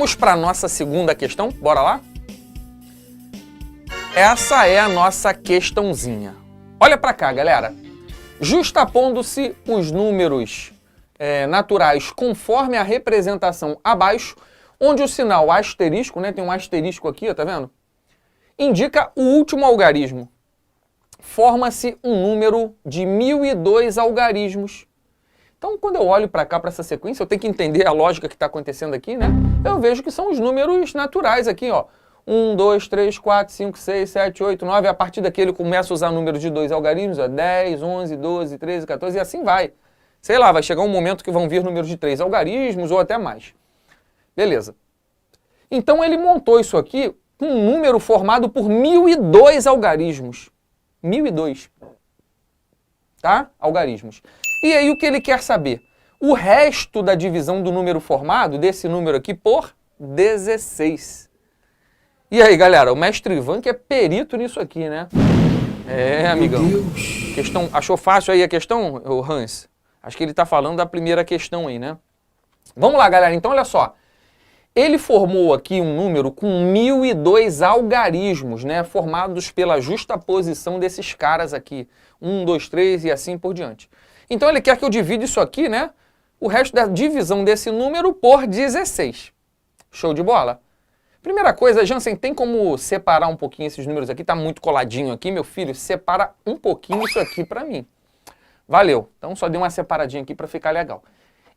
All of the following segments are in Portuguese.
Vamos para a nossa segunda questão? Bora lá? Essa é a nossa questãozinha. Olha para cá, galera. Justapondo-se os números naturais conforme a representação abaixo, onde o sinal asterisco, né, tem um asterisco aqui, ó, tá vendo? Indica o último algarismo. Forma-se um número de 1002 algarismos. Então, quando eu olho para cá, para essa sequência, eu tenho que entender a lógica que está acontecendo aqui, né? Eu vejo que são os números naturais aqui, ó. 1, 2, 3, 4, 5, 6, 7, 8, 9. A partir daqui ele começa a usar números de 2 algarismos, ó, 10, 11, 12, 13, 14, e assim vai. Sei lá, vai chegar um momento que vão vir números de 3 algarismos ou até mais. Beleza. Então ele montou isso aqui com um número formado por 1002 algarismos. 1002. Tá? Algarismos. E aí o que ele quer saber? O resto da divisão do número formado, desse número aqui, por 16. E aí, galera, o mestre Ivan que é perito nisso aqui, né? É, amigão. Meu Deus. Questão, achou fácil aí a questão, o Hans? Acho que ele está falando da primeira questão aí, né? Vamos lá, galera. Então, olha só. Ele formou aqui um número com 1002 algarismos, né? Formados pela justaposição desses caras aqui. 1, 2, 3 e assim por diante. Então, ele quer que eu divida isso aqui, né? O resto da divisão desse número por 16. Show de bola? Primeira coisa, Jansen, tem como separar um pouquinho esses números aqui? Tá muito coladinho aqui, meu filho. Separa um pouquinho isso aqui para mim. Valeu. Então, só dei uma separadinha aqui para ficar legal.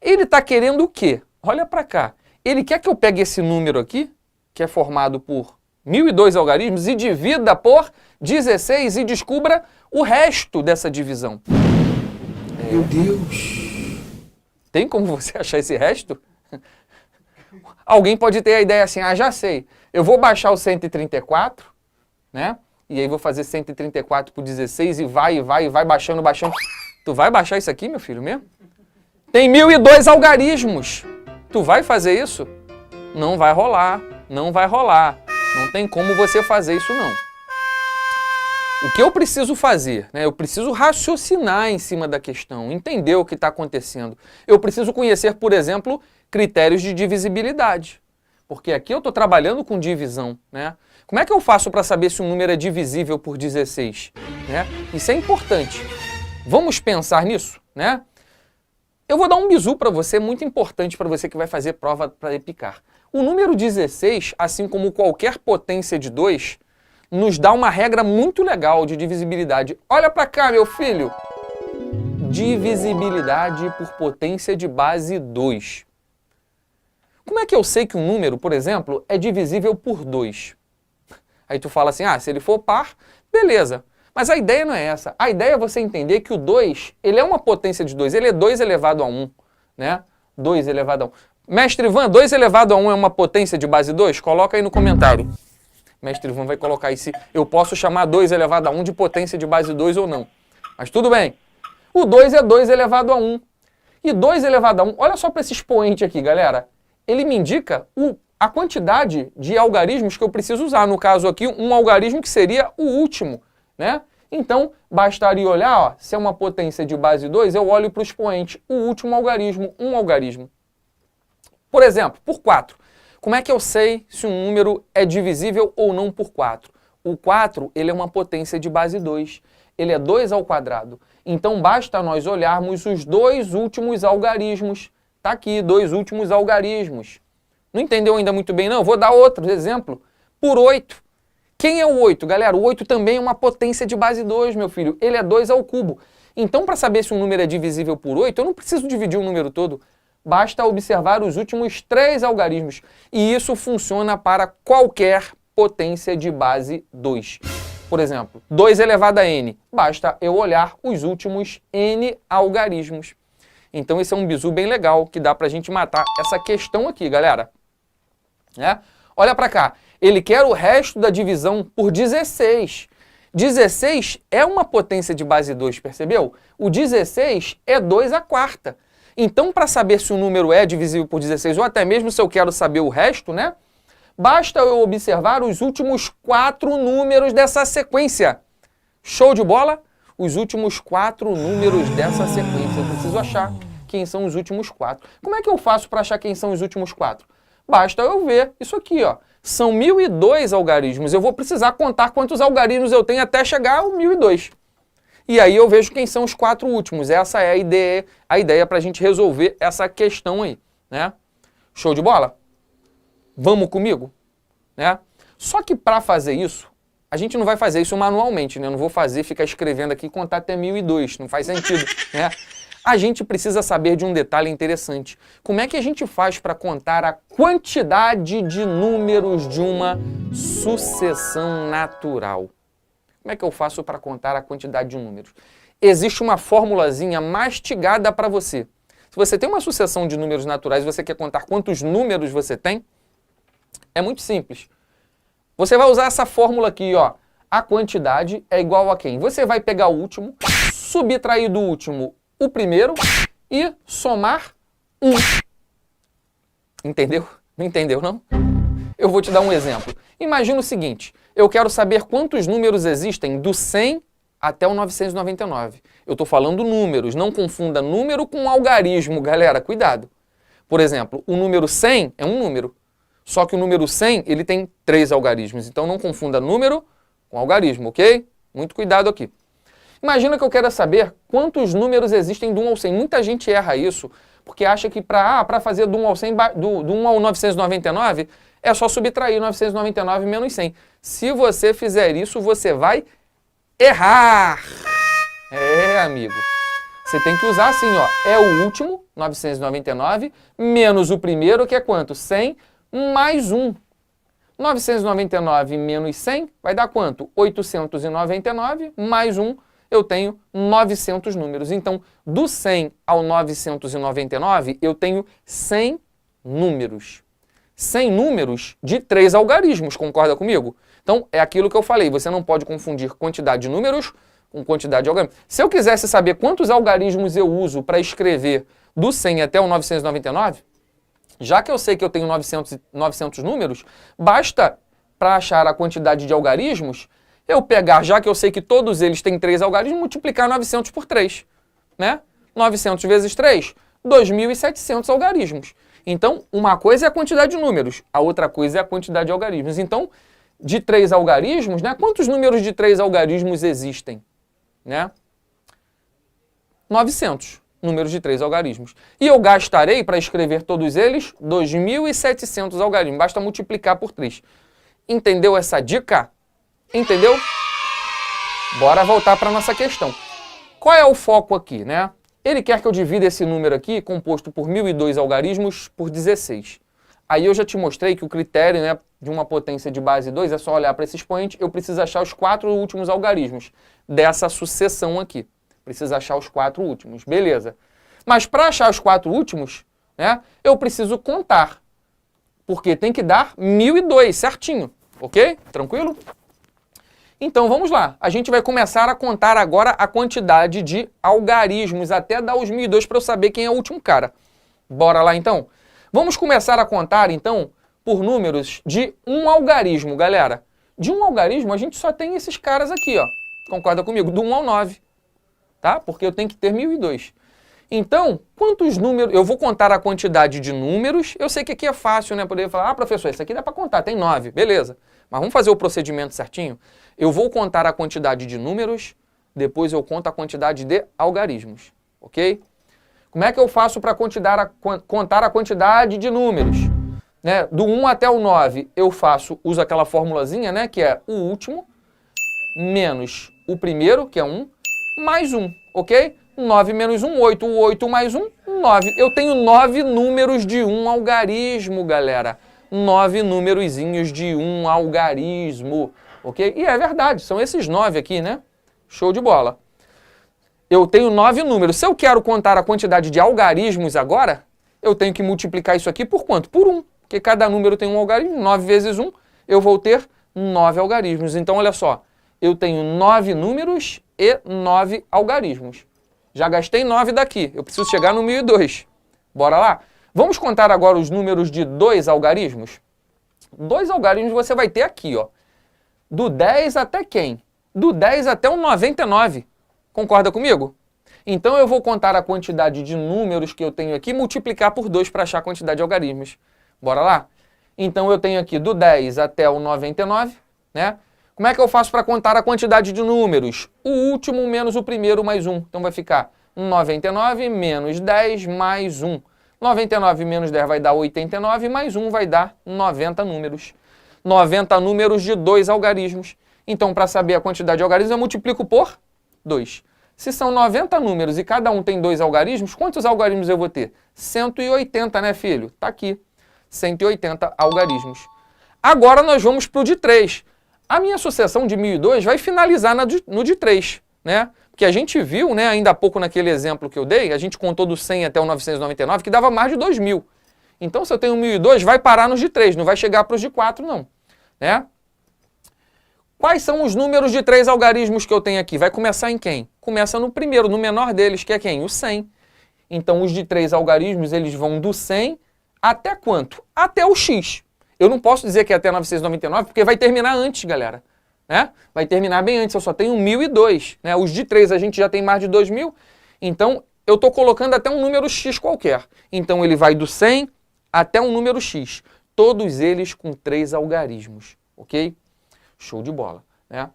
Ele está querendo o quê? Olha para cá. Ele quer que eu pegue esse número aqui, que é formado por 1002 algarismos, e divida por 16 e descubra o resto dessa divisão. Meu Deus! Tem como você achar esse resto? Alguém pode ter a ideia assim, ah, já sei, eu vou baixar o 134, né? E aí vou fazer 134 por 16 e vai baixando. Tu vai baixar isso aqui, meu filho, mesmo? Tem 1002 algarismos. Tu vai fazer isso? Não vai rolar, não vai rolar. Não tem como você fazer isso, não. O que eu preciso fazer? Né? Eu preciso raciocinar em cima da questão, entender o que está acontecendo. Eu preciso conhecer, por exemplo, critérios de divisibilidade. Porque aqui eu estou trabalhando com divisão, né? Como é que eu faço para saber se um número é divisível por 16? Né? Isso é importante. Vamos pensar nisso, né? Eu vou dar um bizu para você, muito importante para você que vai fazer prova para EPICAR. O número 16, assim como qualquer potência de 2, nos dá uma regra muito legal de divisibilidade. Olha para cá, meu filho. Divisibilidade por potência de base 2. Como é que eu sei que um número, por exemplo, é divisível por 2? Aí tu fala assim, ah, se ele for par, beleza. Mas a ideia não é essa. A ideia é você entender que o 2, ele é uma potência de 2. Ele é 2 elevado a 1, né? 2 elevado a 1. Mestre Ivan, 2 elevado a 1 é uma potência de base 2? Coloca aí no comentário. Mestre Ivan vai colocar aí se eu posso chamar 2 elevado a 1 de potência de base 2 ou não. Mas tudo bem. O 2 é 2 elevado a 1. E 2 elevado a 1, olha só para esse expoente aqui, galera. Ele me indica a quantidade de algarismos que eu preciso usar. No caso aqui, um algarismo que seria o último, né? Então, bastaria olhar, ó, se é uma potência de base 2, eu olho para o expoente, o último algarismo, um algarismo. Por exemplo, por 4. Como é que eu sei se um número é divisível ou não por 4? O 4, ele é uma potência de base 2. Ele é 2 ao quadrado. Então, basta nós olharmos os 2 últimos algarismos. Tá aqui, 2 últimos algarismos. Não entendeu ainda muito bem, não? Vou dar outro exemplo. Por 8. Quem é o 8? Galera, o 8 também é uma potência de base 2, meu filho. Ele é 2 ao cubo. Então, para saber se um número é divisível por 8, eu não preciso dividir o número todo. Basta observar os últimos 3 algarismos. E isso funciona para qualquer potência de base 2. Por exemplo, 2 elevado a n. Basta eu olhar os últimos n algarismos. Então, esse é um bizu bem legal que dá para a gente matar essa questão aqui, galera. Né? Olha para cá. Ele quer o resto da divisão por 16. 16 é uma potência de base 2, percebeu? O 16 é 2 à quarta. Então, para saber se o número é divisível por 16, ou até mesmo se eu quero saber o resto, né? Basta eu observar os últimos 4 números dessa sequência. Show de bola? Os últimos 4 números dessa sequência. Eu preciso achar quem são os últimos 4. Como é que eu faço para achar quem são os últimos 4? Basta eu ver isso aqui, ó. São 1.002 algarismos. Eu vou precisar contar quantos algarismos eu tenho até chegar ao 1.002. E aí eu vejo quem são os 4 últimos. Essa é a ideia para a gente resolver essa questão aí, né? Show de bola? Vamos comigo? Né? Só que para fazer isso, a gente não vai fazer isso manualmente, né? Eu não vou ficar escrevendo aqui e contar até 1.002. Não faz sentido, né? A gente precisa saber de um detalhe interessante. Como é que a gente faz para contar a quantidade de números de uma sucessão natural? Como é que eu faço para contar a quantidade de números? Existe uma formulazinha mastigada para você. Se você tem uma sucessão de números naturais e você quer contar quantos números você tem, é muito simples. Você vai usar essa fórmula aqui, ó. A quantidade é igual a quem? Você vai pegar o último, subtrair do último o primeiro e somar 1. Entendeu? Não entendeu, não? Eu vou te dar um exemplo. Imagina o seguinte, eu quero saber quantos números existem do 100 até o 999. Eu estou falando números, não confunda número com algarismo, galera, cuidado. Por exemplo, o número 100 é um número, só que o número 100 ele tem 3 algarismos, então não confunda número com algarismo, ok? Muito cuidado aqui. Imagina que eu quero saber quantos números existem do 1 ao 100. Muita gente erra isso, porque acha que para fazer do 1 ao 100, do 1 ao 999, é só subtrair 999 menos 100. Se você fizer isso, você vai errar. É, amigo. Você tem que usar assim, ó. É o último, 999, menos o primeiro, que é quanto? 100, mais 1. 999 menos 100 vai dar quanto? 899, mais 1, eu tenho 900 números. Então, do 100 ao 999, eu tenho 100 números. 100 números de 3 algarismos, concorda comigo? Então, é aquilo que eu falei, você não pode confundir quantidade de números com quantidade de algarismos. Se eu quisesse saber quantos algarismos eu uso para escrever do 100 até o 999, já que eu sei que eu tenho 900 números, basta, para achar a quantidade de algarismos, eu pegar, já que eu sei que todos eles têm 3 algarismos, multiplicar 900 por 3, né? 900 vezes 3, 2.700 algarismos. Então, uma coisa é a quantidade de números, a outra coisa é a quantidade de algarismos. Então, de 3 algarismos, né? Quantos números de 3 algarismos existem? Né? 900 números de 3 algarismos. E eu gastarei, para escrever todos eles, 2.700 algarismos. Basta multiplicar por 3. Entendeu essa dica? Entendeu? Bora voltar para a nossa questão. Qual é o foco aqui, né? Ele quer que eu divida esse número aqui, composto por 1.002 algarismos, por 16. Aí eu já te mostrei que o critério, né, de uma potência de base 2 é só olhar para esse expoente, eu preciso achar os 4 últimos algarismos dessa sucessão aqui. Preciso achar os 4 últimos, beleza. Mas para achar os 4 últimos, né, eu preciso contar, porque tem que dar 1.002 certinho, ok? Tranquilo? Então vamos lá, a gente vai começar a contar agora a quantidade de algarismos, até dar os 1.002 para eu saber quem é o último cara. Bora lá então? Vamos começar a contar então por números de um algarismo, galera. De um algarismo a gente só tem esses caras aqui, ó. Concorda comigo? Do 1 ao 9, tá? Porque eu tenho que ter 1.002. Então, quantos números... Eu vou contar a quantidade de números. Eu sei que aqui é fácil, né? Poder falar, professor, isso aqui dá para contar, tem 9, beleza. Mas vamos fazer o procedimento certinho? Eu vou contar a quantidade de números, depois eu conto a quantidade de algarismos, ok? Como é que eu faço para contar a quantidade de números? Né? Do 1 até o 9, eu uso aquela formulazinha, né? Que é o último, menos o primeiro, que é 1, mais 1, ok? 9 menos 1, 8. 8 mais 1, 9. Eu tenho 9 números de um algarismo, galera. 9 númerozinhos de um algarismo, ok? E é verdade, são esses 9 aqui, né? Show de bola. Eu tenho 9 números. Se eu quero contar a quantidade de algarismos agora, eu tenho que multiplicar isso aqui por quanto? Por 1, porque cada número tem um algarismo. 9 vezes 1, eu vou ter 9 algarismos. Então, olha só, eu tenho 9 números e 9 algarismos. Já gastei 9 daqui, eu preciso chegar no 1.002. Bora lá? Vamos contar agora os números de 2 algarismos? 2 algarismos você vai ter aqui, ó. Do 10 até quem? Do 10 até o 99. Concorda comigo? Então eu vou contar a quantidade de números que eu tenho aqui e multiplicar por 2 para achar a quantidade de algarismos. Bora lá? Então eu tenho aqui do 10 até o 99, né? Como é que eu faço para contar a quantidade de números? O último menos o primeiro mais 1. Então vai ficar 99 menos 10 mais 1. 99 menos 10 vai dar 89, mais 1 vai dar 90 números. 90 números de 2 algarismos. Então, para saber a quantidade de algarismos, eu multiplico por 2. Se são 90 números e cada um tem 2 algarismos, quantos algarismos eu vou ter? 180, né, filho? Tá aqui. 180 algarismos. Agora nós vamos para o de 3. A minha sucessão de 1002 vai finalizar no de 3, né? Porque a gente viu, né, ainda há pouco naquele exemplo que eu dei, a gente contou do 100 até o 999, que dava mais de 2000. Então, se eu tenho 1002, vai parar nos de 3, não vai chegar para os de 4, não, né? Quais são os números de 3 algarismos que eu tenho aqui? Vai começar em quem? Começa no primeiro, no menor deles, que é quem? O 100. Então, os de 3 algarismos, eles vão do 100 até quanto? Até o x. Eu não posso dizer que é até 999, porque vai terminar antes, galera. Né? Vai terminar bem antes, eu só tenho 1002. Né? Os de 3 a gente já tem mais de 2000. Então, eu estou colocando até um número x qualquer. Então, ele vai do 100 até um número x. Todos eles com 3 algarismos. Ok? Show de bola, né?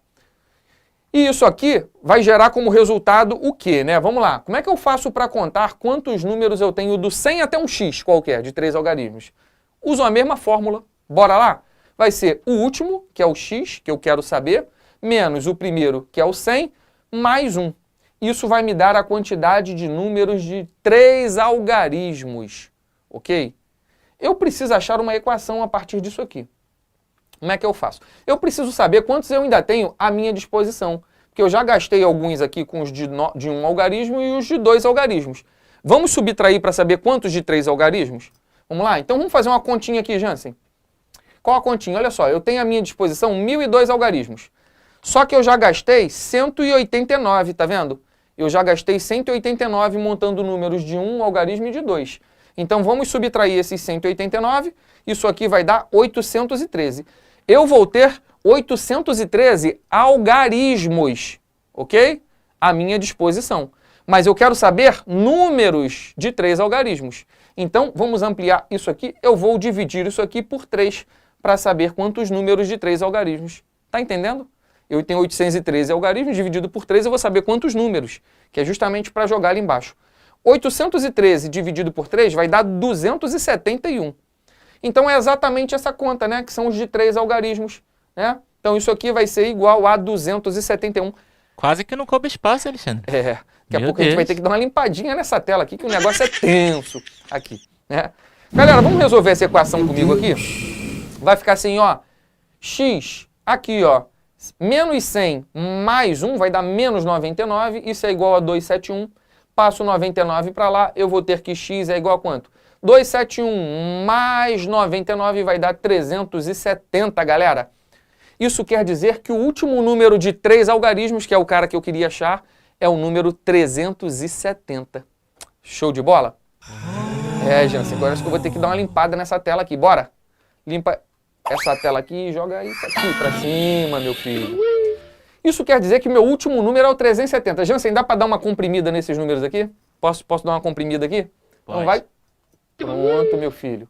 E isso aqui vai gerar como resultado o quê, né? Vamos lá. Como é que eu faço para contar quantos números eu tenho do 100 até um x qualquer, de 3 algarismos? Uso a mesma fórmula. Bora lá? Vai ser o último, que é o x, que eu quero saber, menos o primeiro, que é o 100, mais 1. Isso vai me dar a quantidade de números de 3 algarismos, ok? Eu preciso achar uma equação a partir disso aqui. Como é que eu faço? Eu preciso saber quantos eu ainda tenho à minha disposição, porque eu já gastei alguns aqui com os de 1 algarismo e os de 2 algarismos. Vamos subtrair para saber quantos de 3 algarismos? Vamos lá? Então vamos fazer uma continha aqui, Jansen. Qual a continha? Olha só, eu tenho à minha disposição 1002 algarismos. Só que eu já gastei 189, tá vendo? Eu já gastei 189 montando números de 1 algarismo e de 2. Então vamos subtrair esses 189, isso aqui vai dar 813. Eu vou ter 813 algarismos, ok? À minha disposição. Mas eu quero saber números de 3 algarismos. Então, vamos ampliar isso aqui. Eu vou dividir isso aqui por 3 para saber quantos números de 3 algarismos. Tá entendendo? Eu tenho 813 algarismos, dividido por 3, eu vou saber quantos números, que é justamente para jogar ali embaixo. 813 dividido por 3 vai dar 271. Então é exatamente essa conta, né? Que são os de 3 algarismos, né? Então isso aqui vai ser igual a 271. Quase que não coube espaço, Alexandre. É, daqui a pouco a gente vai ter que dar uma limpadinha nessa tela aqui, que o negócio é tenso aqui, né? Galera, vamos resolver essa equação comigo aqui? Vai ficar assim, ó, x aqui, ó, menos 100 mais 1 vai dar menos 99, isso é igual a 271. Passo 99 para lá, eu vou ter que x é igual a quanto? 271 mais 99 vai dar 370, galera. Isso quer dizer que o último número de 3 algarismos, que é o cara que eu queria achar, é o número 370. Show de bola? É, Jansen, agora acho que eu vou ter que dar uma limpada nessa tela aqui. Bora? Limpa essa tela aqui e joga isso aqui para cima, meu filho. Isso quer dizer que meu último número é o 370. Jansen, dá para dar uma comprimida nesses números aqui? Posso dar uma comprimida aqui? Pode. Então vai. Pronto, meu filho.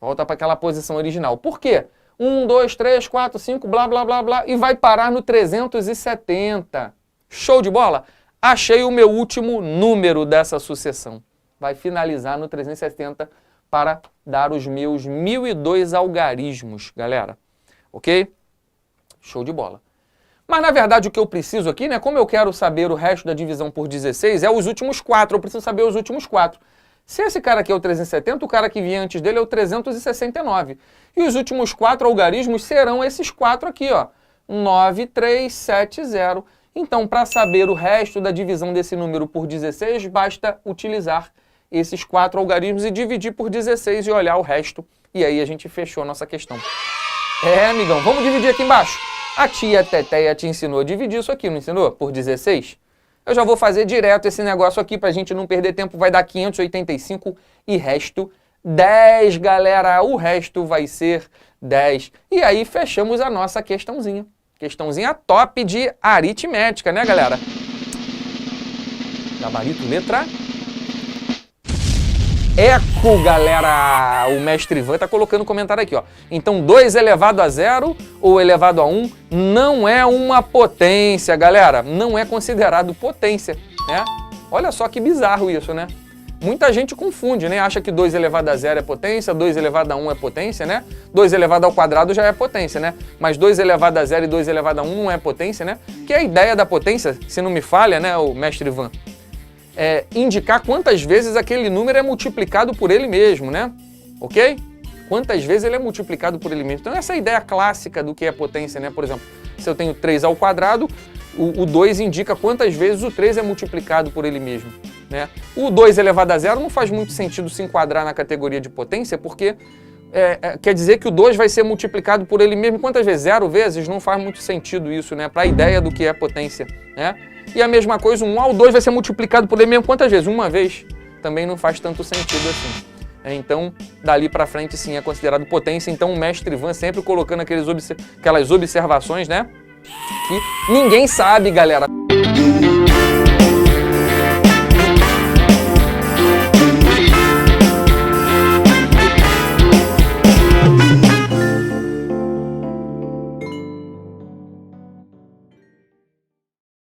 Volta para aquela posição original. Por quê? 1, 2, 3, 4, 5, blá, blá, blá, blá. E vai parar no 370. Show de bola? Achei o meu último número dessa sucessão. Vai finalizar no 370 para dar os meus 1002 algarismos, galera. Ok? Show de bola. Mas, na verdade, o que eu preciso aqui, né, como eu quero saber o resto da divisão por 16, é os últimos 4. Eu preciso saber os últimos 4. Se esse cara aqui é o 370, o cara que vinha antes dele é o 369. E os últimos 4 algarismos serão esses 4 aqui, ó. 9370. Então, para saber o resto da divisão desse número por 16, basta utilizar esses 4 algarismos e dividir por 16 e olhar o resto. E aí a gente fechou a nossa questão. É, amigão, vamos dividir aqui embaixo. A tia Teteia te ensinou a dividir isso aqui, não ensinou? Por 16? Eu já vou fazer direto esse negócio aqui pra gente não perder tempo. Vai dar 585 e resto 10, galera. O resto vai ser 10. E aí fechamos a nossa questãozinha. Questãozinha top de aritmética, né, galera? Gabarito letra Eco, galera! O mestre Ivan tá colocando comentário aqui, ó. Então 2 elevado a 0 ou elevado a 1 não é uma potência, galera. Não é considerado potência, né? Olha só que bizarro isso, né? Muita gente confunde, né? Acha que 2 elevado a 0 é potência, 2 elevado a 1 é potência, né? 2 elevado ao quadrado já é potência, né? Mas 2 elevado a 0 e 2 elevado a 1 não é potência, né? Que é a ideia da potência, se não me falha, né, o mestre Ivan, é indicar quantas vezes aquele número é multiplicado por ele mesmo, né? Ok? Quantas vezes ele é multiplicado por ele mesmo. Então essa é a ideia clássica do que é potência, né? Por exemplo, se eu tenho 3 ao quadrado, o 2 indica quantas vezes o 3 é multiplicado por ele mesmo, né? O 2 elevado a 0 não faz muito sentido se enquadrar na categoria de potência, porque quer dizer que o 2 vai ser multiplicado por ele mesmo quantas vezes? 0 vezes? Não faz muito sentido isso, né? Para a ideia do que é potência, né? E a mesma coisa, 1 ao 2 vai ser multiplicado por ele mesmo quantas vezes? Uma vez. Também não faz tanto sentido assim. Então, dali para frente, sim, é considerado potência. Então, o mestre Ivan sempre colocando aquelas observações, né? Que ninguém sabe, galera.